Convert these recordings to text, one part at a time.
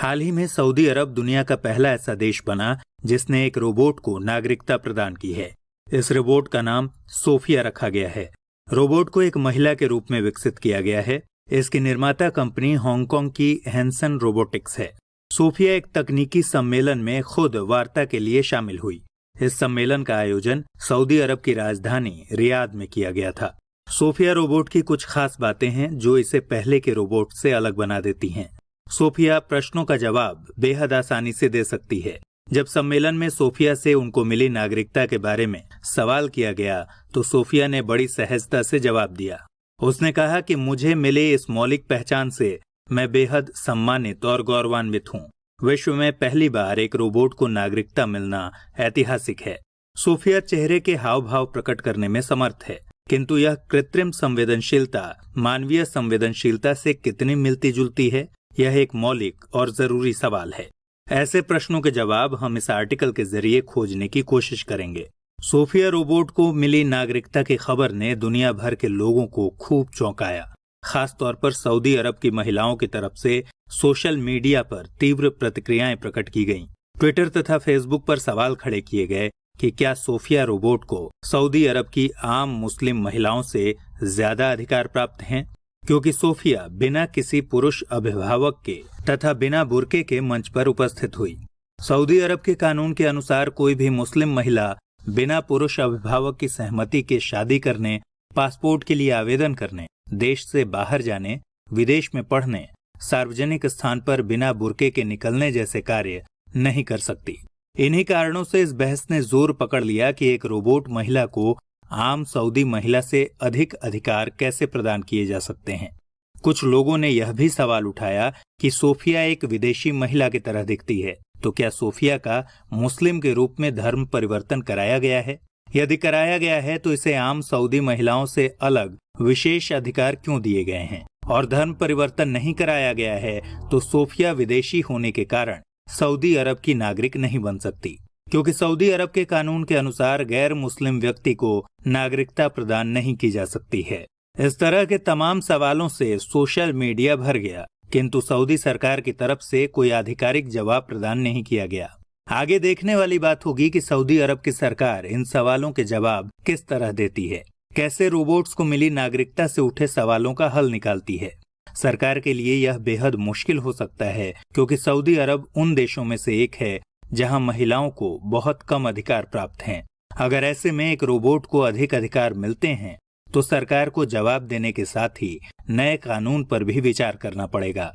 हाल ही में सऊदी अरब दुनिया का पहला ऐसा देश बना जिसने एक रोबोट को नागरिकता प्रदान की है। इस रोबोट का नाम सोफिया रखा गया है। रोबोट को एक महिला के रूप में विकसित किया गया है। इसकी निर्माता कंपनी हांगकांग की हैंसन रोबोटिक्स है। सोफिया एक तकनीकी सम्मेलन में खुद वार्ता के लिए शामिल हुई। इस सम्मेलन का आयोजन सऊदी अरब की राजधानी रियाद में किया गया था। सोफिया रोबोट की कुछ खास बातें हैं जो इसे पहले के रोबोट से अलग बना देती हैं। सोफिया प्रश्नों का जवाब बेहद आसानी से दे सकती है। जब सम्मेलन में सोफिया से उनको मिली नागरिकता के बारे में सवाल किया गया तो सोफिया ने बड़ी सहजता से जवाब दिया। उसने कहा कि मुझे मिले इस मौलिक पहचान से मैं बेहद सम्मानित और गौरवान्वित हूँ। विश्व में पहली बार एक रोबोट को नागरिकता मिलना ऐतिहासिक है। सोफिया चेहरे के हाव भाव प्रकट करने में समर्थ है, किंतु यह कृत्रिम संवेदनशीलता मानवीय संवेदनशीलता से कितनी मिलती जुलती है, यह एक मौलिक और जरूरी सवाल है। ऐसे प्रश्नों के जवाब हम इस आर्टिकल के जरिए खोजने की कोशिश करेंगे। सोफिया रोबोट को मिली नागरिकता की खबर ने दुनिया भर के लोगों को खूब चौंकाया। खास तौर पर सऊदी अरब की महिलाओं की तरफ से सोशल मीडिया पर तीव्र प्रतिक्रियाएं प्रकट की गईं। ट्विटर तथा फेसबुक पर सवाल खड़े किए गए कि क्या सोफिया रोबोट को सऊदी अरब की आम मुस्लिम महिलाओं से ज्यादा अधिकार प्राप्त हैं, क्योंकि सोफिया बिना किसी पुरुष अभिभावक के तथा बिना बुर्के के मंच पर उपस्थित हुई। सऊदी अरब के कानून के अनुसार कोई भी मुस्लिम महिला बिना पुरुष अभिभावक की सहमति के शादी करने, पासपोर्ट के लिए आवेदन करने, देश से बाहर जाने, विदेश में पढ़ने, सार्वजनिक स्थान पर बिना बुर्के के निकलने जैसे कार्य नहीं कर सकती। इन्हीं कारणों से इस बहस ने जोर पकड़ लिया कि एक रोबोट महिला को आम सऊदी महिला से अधिक अधिकार कैसे प्रदान किए जा सकते हैं। कुछ लोगों ने यह भी सवाल उठाया कि सोफिया एक विदेशी महिला की तरह दिखती है, तो क्या सोफिया का मुस्लिम के रूप में धर्म परिवर्तन कराया गया है? यदि कराया गया है तो इसे आम सऊदी महिलाओं से अलग विशेष अधिकार क्यों दिए गए हैं? और धर्म परिवर्तन नहीं कराया गया है तो सोफिया विदेशी होने के कारण सऊदी अरब की नागरिक नहीं बन सकती, क्योंकि सऊदी अरब के कानून के अनुसार गैर मुस्लिम व्यक्ति को नागरिकता प्रदान नहीं की जा सकती है। इस तरह के तमाम सवालों से सोशल मीडिया भर गया, किंतु सऊदी सरकार की तरफ से कोई आधिकारिक जवाब प्रदान नहीं किया गया। आगे देखने वाली बात होगी कि सऊदी अरब की सरकार इन सवालों के जवाब किस तरह देती है, कैसे रोबोट्स को मिली नागरिकता से उठे सवालों का हल निकालती है। सरकार के लिए यह बेहद मुश्किल हो सकता है, क्योंकि सऊदी अरब उन देशों में से एक है जहां महिलाओं को बहुत कम अधिकार प्राप्त हैं। अगर ऐसे में एक रोबोट को अधिक अधिकार मिलते हैं तो सरकार को जवाब देने के साथ ही नए कानून पर भी विचार करना पड़ेगा।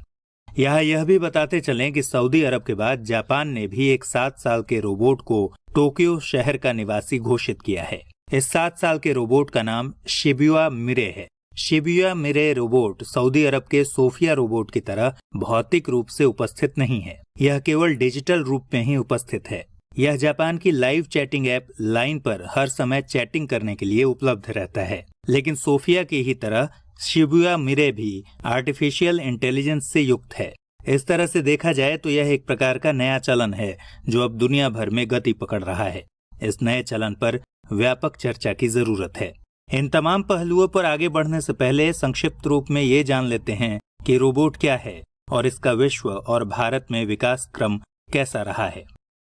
यहाँ यह भी बताते चलें कि सऊदी अरब के बाद जापान ने भी एक 7 साल के रोबोट को टोक्यो शहर का निवासी घोषित किया है। इस 7 साल के रोबोट का नाम शिबुया मिरे है। शिबुया मिरे रोबोट सऊदी अरब के सोफिया रोबोट की तरह भौतिक रूप से उपस्थित नहीं है, यह केवल डिजिटल रूप में ही उपस्थित है। यह जापान की लाइव चैटिंग ऐप लाइन पर हर समय चैटिंग करने के लिए उपलब्ध रहता है। लेकिन सोफिया की ही तरह शिबुया मिरे भी आर्टिफिशियल इंटेलिजेंस से युक्त है। इस तरह से देखा जाए तो यह एक प्रकार का नया चलन है जो अब दुनिया भर में गति पकड़ रहा है। इस नए चलन पर व्यापक चर्चा की जरूरत है। इन तमाम पहलुओं पर आगे बढ़ने से पहले संक्षिप्त रूप में ये जान लेते हैं कि रोबोट क्या है और इसका विश्व और भारत में विकास क्रम कैसा रहा है।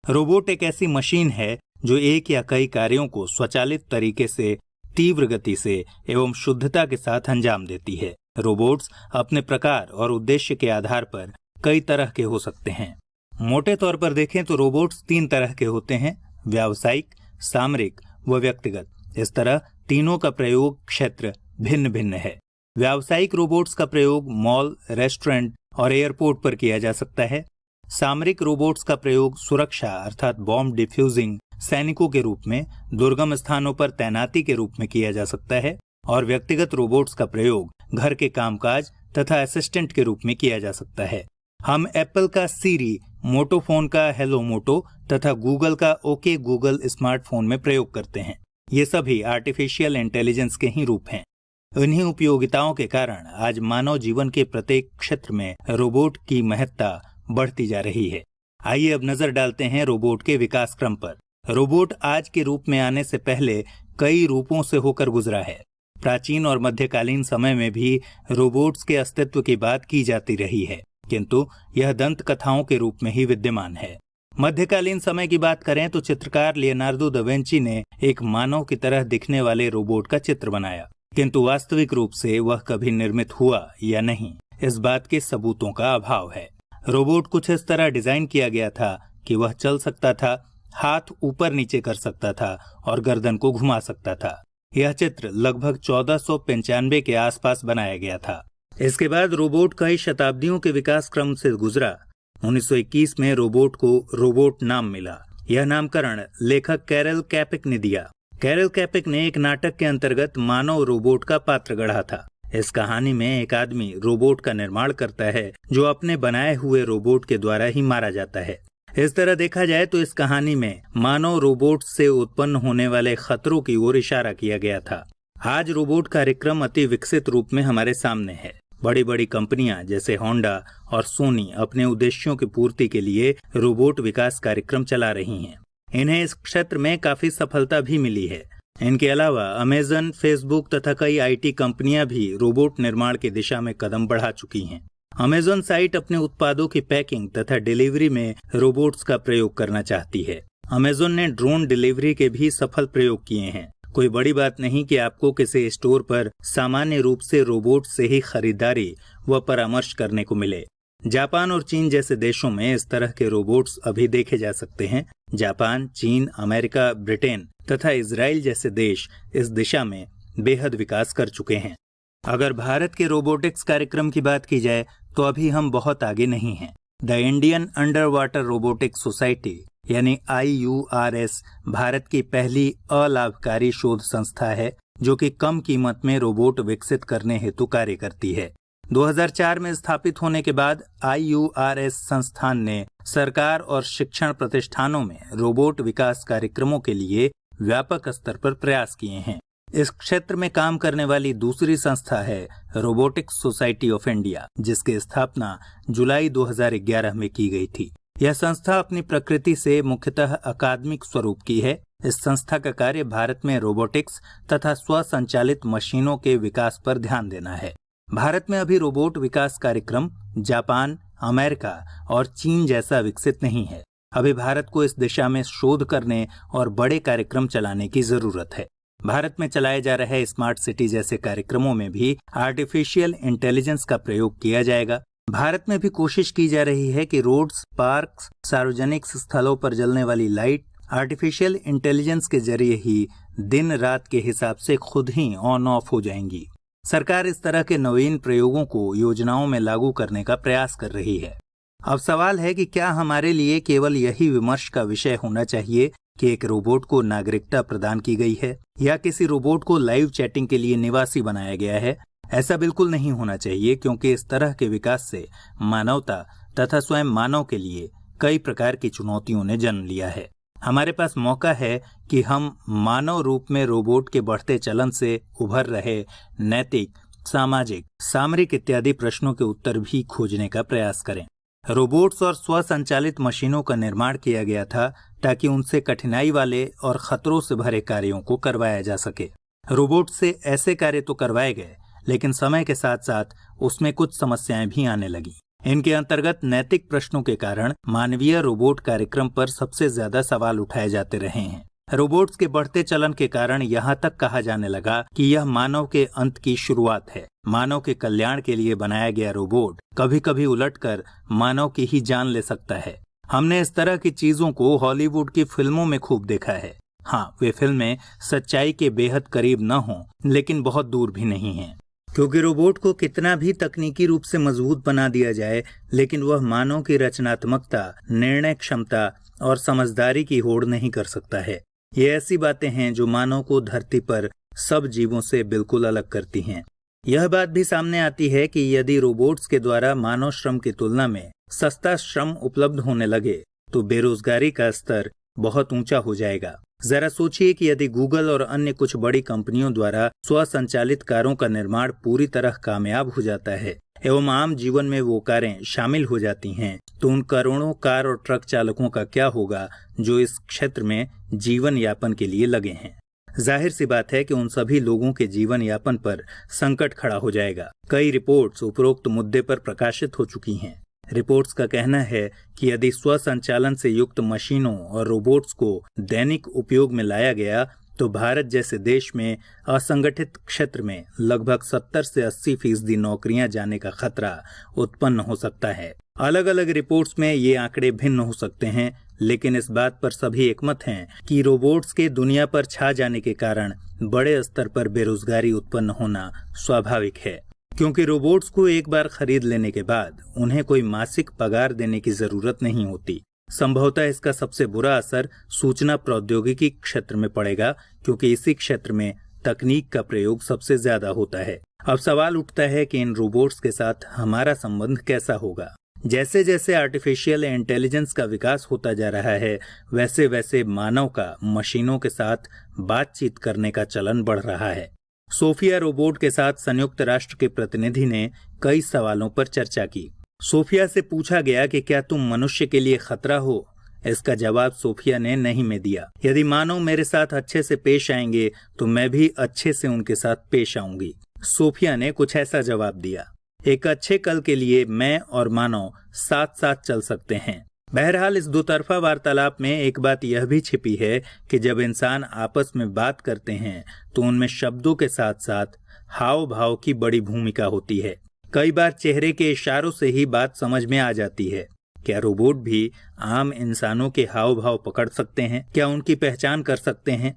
रोबोट एक ऐसी मशीन है जो एक या कई कार्यों को स्वचालित तरीके से, तीव्र गति से एवं शुद्धता के साथ अंजाम देती है। रोबोट्स अपने प्रकार और उद्देश्य के आधार पर कई तरह के हो सकते हैं। मोटे तौर पर देखें तो रोबोट्स 3 तरह के होते हैं: व्यावसायिक, सामरिक व व्यक्तिगत। इस तरह तीनों का प्रयोग क्षेत्र भिन्न भिन्न है। व्यावसायिक रोबोट्स का प्रयोग मॉल, रेस्टोरेंट और एयरपोर्ट पर किया जा सकता है। सामरिक रोबोट्स का प्रयोग सुरक्षा अर्थात बॉम्ब डिफ्यूजिंग सैनिकों के रूप में, दुर्गम स्थानों पर तैनाती के रूप में किया जा सकता है। और व्यक्तिगत रोबोट्स का प्रयोग घर के कामकाज तथा असिस्टेंट के रूप में किया जा सकता है। हम एप्पल का सीरी, मोटो फोन का हेलो मोटो तथा गूगल का ओके गूगल स्मार्टफोन में प्रयोग करते हैं। ये सभी आर्टिफिशियल इंटेलिजेंस के ही रूप हैं। इन्हीं उपयोगिताओं के कारण आज मानव जीवन के प्रत्येक क्षेत्र में रोबोट की महत्ता बढ़ती जा रही है। आइए अब नजर डालते हैं रोबोट के विकास क्रम पर। रोबोट आज के रूप में आने से पहले कई रूपों से होकर गुजरा है। प्राचीन और मध्यकालीन समय में भी रोबोट्स के अस्तित्व की बात की जाती रही है। किंतु यह दंत कथाओं के रूप में ही विद्यमान है। मध्यकालीन समय की बात करें तो चित्रकार लियोनार्दो दा विंची ने एक मानव की तरह दिखने वाले रोबोट का चित्र बनाया, किंतु वास्तविक रूप से वह कभी निर्मित हुआ या नहीं, इस बात के सबूतों का अभाव है। रोबोट कुछ इस तरह डिजाइन किया गया था कि वह चल सकता था, हाथ ऊपर नीचे कर सकता था और गर्दन को घुमा सकता था। यह चित्र लगभग 1495 के आसपास बनाया गया था। इसके बाद रोबोट कई शताब्दियों के विकास क्रम से गुजरा। 1921 में रोबोट को रोबोट नाम मिला। यह नामकरण लेखक कैरल कैपिक ने दिया। कैरल कैपिक ने एक नाटक के अंतर्गत मानव रोबोट का पात्र गढ़ा था। इस कहानी में एक आदमी रोबोट का निर्माण करता है जो अपने बनाए हुए रोबोट के द्वारा ही मारा जाता है। इस तरह देखा जाए तो इस कहानी में मानव रोबोट से उत्पन्न होने वाले खतरों की ओर इशारा किया गया था। आज रोबोट कार्यक्रम अति विकसित रूप में हमारे सामने है। बड़ी बड़ी कंपनियां जैसे होंडा और सोनी अपने उद्देश्यों की पूर्ति के लिए रोबोट विकास कार्यक्रम चला रही हैं। इन्हें इस क्षेत्र में काफी सफलता भी मिली है। इनके अलावा अमेजन, फेसबुक तथा कई आईटी कंपनियां भी रोबोट निर्माण की दिशा में कदम बढ़ा चुकी हैं। अमेजन साइट अपने उत्पादों की पैकिंग तथा डिलीवरी में रोबोट्स का प्रयोग करना चाहती है। अमेजन ने ड्रोन डिलीवरी के भी सफल प्रयोग किए हैं। कोई बड़ी बात नहीं कि आपको किसी स्टोर पर सामान्य रूप से रोबोट से ही खरीदारी व परामर्श करने को मिले। जापान और चीन जैसे देशों में इस तरह के रोबोट्स अभी देखे जा सकते हैं। जापान, चीन, अमेरिका, ब्रिटेन तथा इजराइल जैसे देश इस दिशा में बेहद विकास कर चुके हैं। अगर भारत के रोबोटिक्स कार्यक्रम की बात की जाए तो अभी हम बहुत आगे नहीं हैं। The Indian under water robotics society यानी IURS भारत की पहली अलाभकारी शोध संस्था है जो कि कम कीमत में रोबोट विकसित करने हेतु कार्य करती है। 2004 में स्थापित होने के बाद IURS संस्थान ने सरकार और शिक्षण प्रतिष्ठानों में रोबोट विकास कार्यक्रमों के लिए व्यापक स्तर पर प्रयास किए हैं। इस क्षेत्र में काम करने वाली दूसरी संस्था है रोबोटिक्स सोसाइटी ऑफ इंडिया, जिसकी स्थापना जुलाई 2011 में की गई थी। यह संस्था अपनी प्रकृति से मुख्यतः अकादमिक स्वरूप की है। इस संस्था का कार्य भारत में रोबोटिक्स तथा स्वसंचालित मशीनों के विकास पर ध्यान देना है। भारत में अभी रोबोट विकास कार्यक्रम जापान, अमेरिका और चीन जैसा विकसित नहीं है। अभी भारत को इस दिशा में शोध करने और बड़े कार्यक्रम चलाने की जरूरत है। भारत में चलाए जा रहे स्मार्ट सिटी जैसे कार्यक्रमों में भी आर्टिफिशियल इंटेलिजेंस का प्रयोग किया जाएगा। भारत में भी कोशिश की जा रही है कि रोड्स, पार्क्स, सार्वजनिक स्थलों पर जलने वाली लाइट आर्टिफिशियल इंटेलिजेंस के जरिए ही दिन रात के हिसाब से खुद ही ऑन ऑफ हो जाएंगी। सरकार इस तरह के नवीन प्रयोगों को योजनाओं में लागू करने का प्रयास कर रही है। अब सवाल है कि क्या हमारे लिए केवल यही विमर्श का विषय होना चाहिए कि एक रोबोट को नागरिकता प्रदान की गई है या किसी रोबोट को लाइव चैटिंग के लिए निवासी बनाया गया है? ऐसा बिल्कुल नहीं होना चाहिए, क्योंकि इस तरह के विकास से मानवता तथा स्वयं मानव के लिए कई प्रकार की चुनौतियों ने जन्म लिया है। हमारे पास मौका है कि हम मानव रूप में रोबोट के बढ़ते चलन से उभर रहे नैतिक, सामाजिक, सामरिक इत्यादि प्रश्नों के उत्तर भी खोजने का प्रयास करें। रोबोट्स और स्वसंचालित मशीनों का निर्माण किया गया था ताकि उनसे कठिनाई वाले और खतरों से भरे कार्यों को करवाया जा सके। रोबोट से ऐसे कार्य तो करवाए गए, लेकिन समय के साथ साथ उसमें कुछ समस्याएं भी आने लगी। इनके अंतर्गत नैतिक प्रश्नों के कारण मानवीय रोबोट कार्यक्रम पर सबसे ज्यादा सवाल उठाए जाते रहे हैं। रोबोट्स के बढ़ते चलन के कारण यहाँ तक कहा जाने लगा कि यह मानव के अंत की शुरुआत है। मानव के कल्याण के लिए बनाया गया रोबोट कभी कभी उलटकर मानव की ही जान ले सकता है। हमने इस तरह की चीजों को हॉलीवुड की फिल्मों में खूब देखा है। हाँ, वे फिल्में सच्चाई के बेहद करीब न हों, लेकिन बहुत दूर भी नहीं हैं। क्योंकि रोबोट को कितना भी तकनीकी रूप से मजबूत बना दिया जाए, लेकिन वह मानव की रचनात्मकता, निर्णय क्षमता और समझदारी की होड़ नहीं कर सकता है। ये ऐसी बातें हैं जो मानव को धरती पर सब जीवों से बिल्कुल अलग करती हैं। यह बात भी सामने आती है कि यदि रोबोट्स के द्वारा मानव श्रम की तुलना में सस्ता श्रम उपलब्ध होने लगे तो बेरोजगारी का स्तर बहुत ऊंचा हो जाएगा। जरा सोचिए कि यदि गूगल और अन्य कुछ बड़ी कंपनियों द्वारा स्वसंचालित कारों का निर्माण पूरी तरह कामयाब हो जाता है एवं आम जीवन में वो कारें शामिल हो जाती हैं, तो उन करोड़ों कार और ट्रक चालकों का क्या होगा जो इस क्षेत्र में जीवन यापन के लिए लगे हैं। जाहिर सी बात है कि उन सभी लोगों के जीवन यापन पर संकट खड़ा हो जाएगा। कई रिपोर्ट्स उपरोक्त मुद्दे पर प्रकाशित हो चुकी हैं। रिपोर्ट्स का कहना है कि यदि स्वसंचालन से युक्त मशीनों और रोबोट्स को दैनिक उपयोग में लाया गया तो भारत जैसे देश में असंगठित क्षेत्र में लगभग 70 से 80% नौकरियां जाने का खतरा उत्पन्न हो सकता है। अलग अलग रिपोर्ट्स में ये आंकड़े भिन्न हो सकते हैं, लेकिन इस बात पर सभी एकमत हैं कि रोबोट्स के दुनिया पर छा जाने के कारण बड़े स्तर पर बेरोजगारी उत्पन्न होना स्वाभाविक है, क्योंकि रोबोट्स को एक बार खरीद लेने के बाद उन्हें कोई मासिक पगार देने की जरूरत नहीं होती। संभवतः इसका सबसे बुरा असर सूचना प्रौद्योगिकी क्षेत्र में पड़ेगा, क्योंकि इसी क्षेत्र में तकनीक का प्रयोग सबसे ज्यादा होता है। अब सवाल उठता है कि इन रोबोट्स के साथ हमारा संबंध कैसा होगा। जैसे जैसे आर्टिफिशियल इंटेलिजेंस का विकास होता जा रहा है, वैसे वैसे मानव का मशीनों के साथ बातचीत करने का चलन बढ़ रहा है। सोफिया रोबोट के साथ संयुक्त राष्ट्र के प्रतिनिधि ने कई सवालों पर चर्चा की। सोफिया से पूछा गया कि क्या तुम मनुष्य के लिए खतरा हो। इसका जवाब सोफिया ने नहीं में दिया। यदि मानव मेरे साथ अच्छे से पेश आएंगे तो मैं भी अच्छे से उनके साथ पेश आऊंगी। सोफिया ने कुछ ऐसा जवाब दिया, एक अच्छे कल के लिए मैं और मानव साथ साथ चल सकते हैं। बहरहाल इस दोतरफा वार्तालाप में एक बात यह भी छिपी है कि जब इंसान आपस में बात करते हैं तो उनमें शब्दों के साथ साथ हाव भाव की बड़ी भूमिका होती है। कई बार चेहरे के इशारों से ही बात समझ में आ जाती है। क्या रोबोट भी आम इंसानों के हाव भाव पकड़ सकते हैं? क्या उनकी पहचान कर सकते हैं?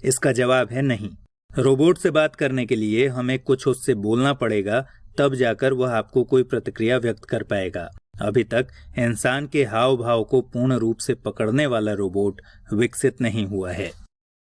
इसका जवाब है नहीं। रोबोट से बात करने के लिए हमें कुछ उससे बोलना पड़ेगा, तब जाकर वह आपको कोई प्रतिक्रिया व्यक्त कर पाएगा। अभी तक इंसान के हाव भाव को पूर्ण रूप से पकड़ने वाला रोबोट विकसित नहीं हुआ है।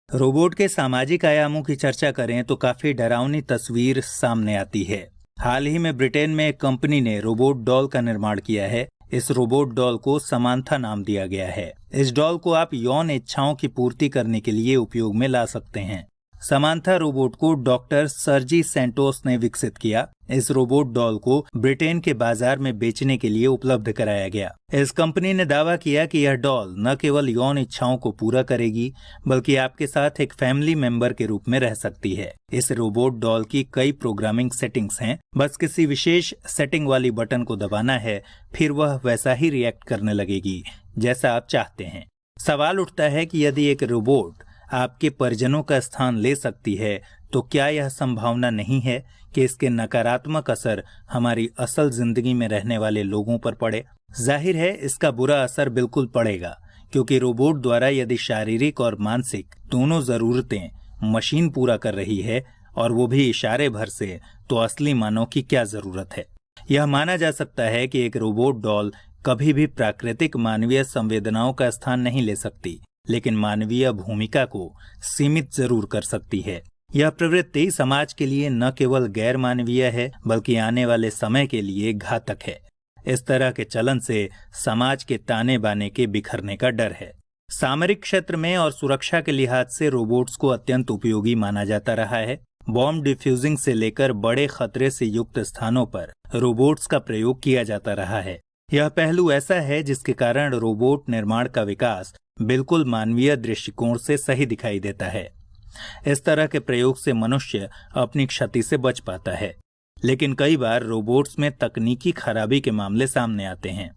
रोबोट के सामाजिक आयामों की चर्चा करें तो काफी डरावनी तस्वीर सामने आती है। हाल ही में ब्रिटेन में एक कंपनी ने रोबोट डॉल का निर्माण किया है। इस रोबोट डॉल को समांथा नाम दिया गया है। इस डॉल को आप यौन इच्छाओं की पूर्ति करने के लिए उपयोग में ला सकते हैं। समांथा रोबोट को डॉक्टर सर्जी सेंटोस ने विकसित किया। इस रोबोट डॉल को ब्रिटेन के बाजार में बेचने के लिए उपलब्ध कराया गया। इस कंपनी ने दावा किया कि यह डॉल न केवल यौन इच्छाओं को पूरा करेगी, बल्कि आपके साथ एक फैमिली मेंबर के रूप में रह सकती है। इस रोबोट डॉल की कई प्रोग्रामिंग सेटिंग्स हैं। बस किसी विशेष सेटिंग वाली बटन को दबाना है, फिर वह वैसा ही रिएक्ट करने लगेगी जैसा आप चाहते हैं। सवाल उठता है कि यदि एक रोबोट आपके परिजनों का स्थान ले सकती है तो क्या यह संभावना नहीं है कि इसके नकारात्मक असर हमारी असल जिंदगी में रहने वाले लोगों पर पड़े? जाहिर है इसका बुरा असर बिल्कुल पड़ेगा, क्योंकि रोबोट द्वारा यदि शारीरिक और मानसिक दोनों जरूरतें मशीन पूरा कर रही है और वो भी इशारे भर से, तो असली मानव की क्या जरूरत है। यह माना जा सकता है कि एक रोबोट डॉल कभी भी प्राकृतिक मानवीय संवेदनाओं का स्थान नहीं ले सकती, लेकिन मानवीय भूमिका को सीमित जरूर कर सकती है। यह प्रवृत्ति समाज के लिए न केवल गैर मानवीय है, बल्कि आने वाले समय के लिए घातक है। इस तरह के चलन से समाज के ताने बाने के बिखरने का डर है। सामरिक क्षेत्र में और सुरक्षा के लिहाज से रोबोट्स को अत्यंत उपयोगी माना जाता रहा है। बॉम्ब डिफ्यूजिंग से लेकर बड़े खतरे से युक्त स्थानों पर रोबोट्स का प्रयोग किया जाता रहा है। यह पहलू ऐसा है जिसके कारण रोबोट निर्माण का विकास बिल्कुल मानवीय दृष्टिकोण से सही दिखाई देता है। इस तरह के प्रयोग से मनुष्य अपनी क्षति से बच पाता है, लेकिन कई बार रोबोट्स में तकनीकी खराबी के मामले सामने आते हैं।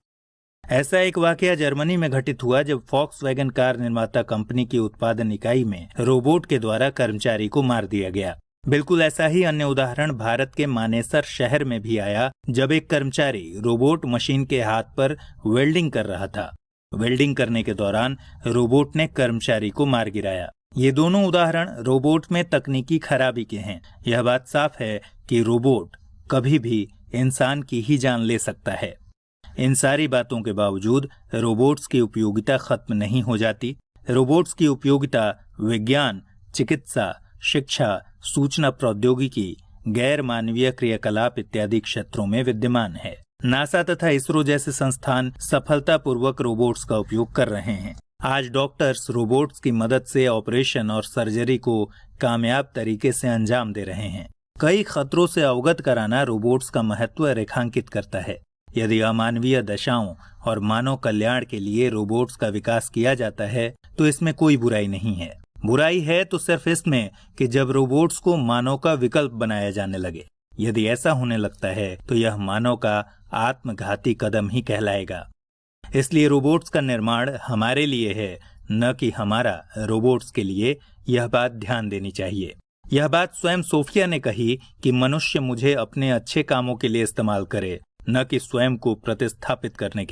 ऐसा एक वाकया जर्मनी में घटित हुआ जब फॉक्सवैगन कार निर्माता कंपनी की उत्पादन इकाई में रोबोट के द्वारा कर्मचारी को मार दिया गया। बिल्कुल ऐसा ही अन्य उदाहरण भारत के मानेसर शहर में भी आया, जब एक कर्मचारी रोबोट मशीन के हाथ पर वेल्डिंग कर रहा था। वेल्डिंग करने के दौरान रोबोट ने कर्मचारी को मार गिराया। ये दोनों उदाहरण रोबोट में तकनीकी खराबी के हैं। यह बात साफ है कि रोबोट कभी भी इंसान की ही जान ले सकता है। इन सारी बातों के बावजूद रोबोट्स की उपयोगिता खत्म नहीं हो जाती। रोबोट्स की उपयोगिता विज्ञान, चिकित्सा, शिक्षा, सूचना प्रौद्योगिकी, गैर मानवीय क्रियाकलाप इत्यादि क्षेत्रों में विद्यमान है। नासा तथा इसरो जैसे संस्थान सफलतापूर्वक रोबोट्स का उपयोग कर रहे हैं। आज डॉक्टर्स रोबोट्स की मदद से ऑपरेशन और सर्जरी को कामयाब तरीके से अंजाम दे रहे हैं। कई खतरों से अवगत कराना रोबोट्स का महत्व रेखांकित करता है। यदि अमानवीय दशाओं और मानव कल्याण के लिए रोबोट्स का विकास किया जाता है तो इसमें कोई बुराई नहीं है। बुराई है तो सिर्फ इसमें कि जब रोबोट्स को मानव का विकल्प बनाया जाने लगे। यदि ऐसा होने लगता है तो यह मानव का आत्मघाती कदम ही कहलाएगा। इसलिए रोबोट्स का निर्माण हमारे लिए है, न कि हमारा रोबोट्स के लिए। यह बात ध्यान देनी चाहिए। यह बात स्वयं सोफिया ने कही कि मनुष्य मुझे अपने अच्छे कामों के लिए इस्तेमाल करे, न कि स्वयं को प्रतिस्थापित करने के लिए।